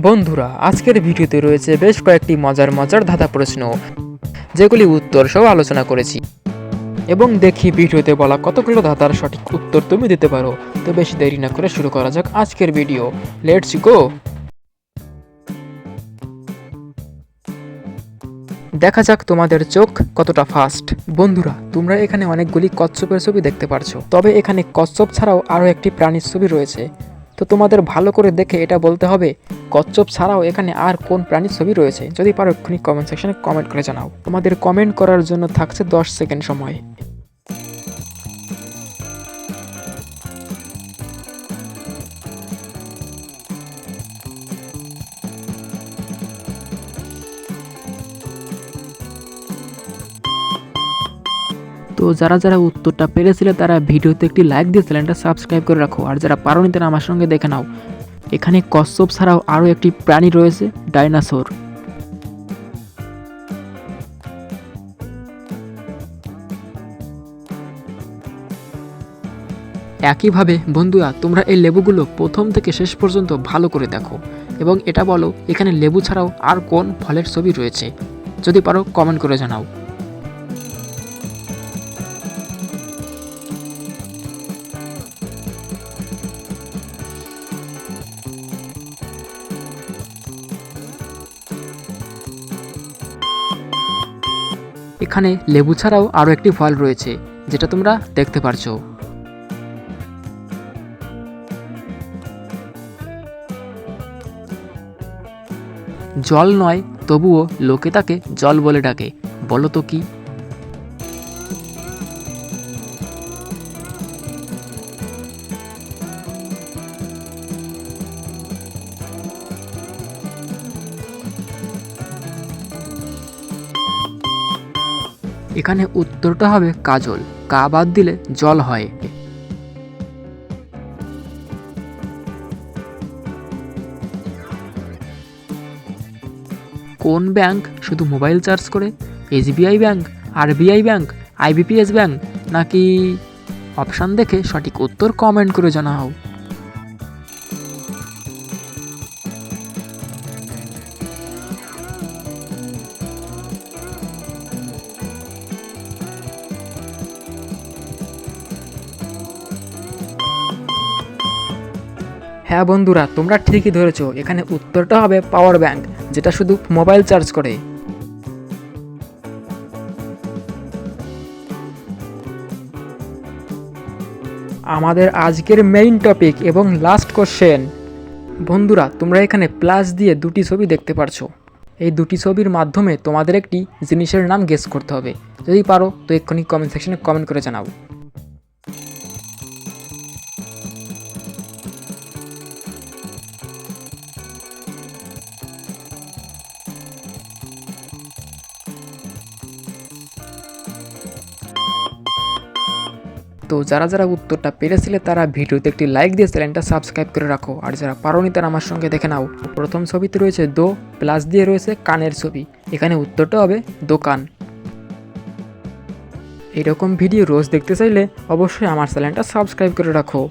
বন্ধুরা, আজকের ভিডিওতে রয়েছে বেশ কয়েকটি মজার ধাঁধা প্রশ্ন, যেগুলি উত্তর সহ আলোচনা করেছি। এবং দেখি ভিডিওতে বলা কতগুলো ধাঁধার সঠিক উত্তর তুমি দিতে পারো। তো বেশি দেরি না করে শুরু করা যাক আজকের ভিডিও। Let's go. দেখা যাক তোমাদের চোখ কতটা ফাস্ট। বন্ধুরা, তোমরা এখানে অনেকগুলি কচ্ছপের ছবি দেখতে পারছো, তবে এখানে কচ্ছপ ছাড়াও আরও একটি প্রাণীর ছবি রয়েছে। তো তোমাদের ভালো করে দেখে এটা বলতে হবে কচ্ছপ ছাড়াও এখানে আর কোন প্রাণীর ছবি রয়েছে। যদি পারো এক্ষুনি কমেন্ট সেকশনে কমেন্ট করে জানাও। তোমাদের কমেন্ট করার জন্য থাকছে 10 সেকেন্ড সময়। তো যারা উত্তরটা পেরেছিলে তারা ভিডিওতে একটি লাইক দিয়ে চ্যানেলটা সাবস্ক্রাইব করে রাখো, আর যারা পারোনি তারা আমার সঙ্গে দেখে নাও। এখানে কচ্ছপ ছাড়াও আরও একটি প্রাণী রয়েছে, ডাইনোসর। একইভাবে বন্ধুরা, তোমরা এই লেবুগুলো প্রথম থেকে শেষ পর্যন্ত ভালো করে দেখো এবং এটা বলো এখানে লেবু ছাড়াও আর কোন ফলের ছবি রয়েছে। যদি পারো কমেন্ট করে জানাও। এখানে লেবু ছাড়াও আরও একটি ফল রয়েছে, যেটা তোমরা দেখতে পারছো। জল নয়, তবুও লোকে তাকে জল বলে ডাকে। বলো তো কি? এখানে উত্তরটা হবে কাজল। কা বাদ দিলে জল হয়। কোন ব্যাংক শুধু মোবাইল চার্জ করে? SBI bank, RBI bank, IBPS bank, নাকি? অপশান দেখে সঠিক উত্তর কমেন্ট করে জানাও। হ্যাঁ বন্ধুরা, তোমরা ঠিকই ধরেছো। এখানে উত্তরটা হবে পাওয়ার ব্যাংক, যেটা শুধু মোবাইল চার্জ করে। আমাদের আজকের মেইন টপিক এবং লাস্ট কোশ্চেন। বন্ধুরা, তোমরা এখানে প্লাস দিয়ে দুটি ছবি দেখতে পারছো। এই দুটি ছবির মাধ্যমে তোমাদের একটি জিনিসের নাম গেস করতে হবে। যদি পারো তো এক্ষুনি কমেন্ট সেকশনে কমেন্ট করে জানাও। তো যারা উত্তরটা পেরেছিলে তারা ভিডিওতে একটি লাইক দিয়ে চ্যানেলটা সাবস্ক্রাইব করে রাখো, আর যারা পারোনি তারা আমার সঙ্গে দেখে নাও। প্রথম ছবিতে রয়েছে দো, প্লাস দিয়ে রয়েছে কানের ছবি। এখানে উত্তরটা হবে দোকান। এরকম ভিডিও রোজ দেখতে চাইলে অবশ্যই আমার চ্যানেলটা সাবস্ক্রাইব করে রাখো।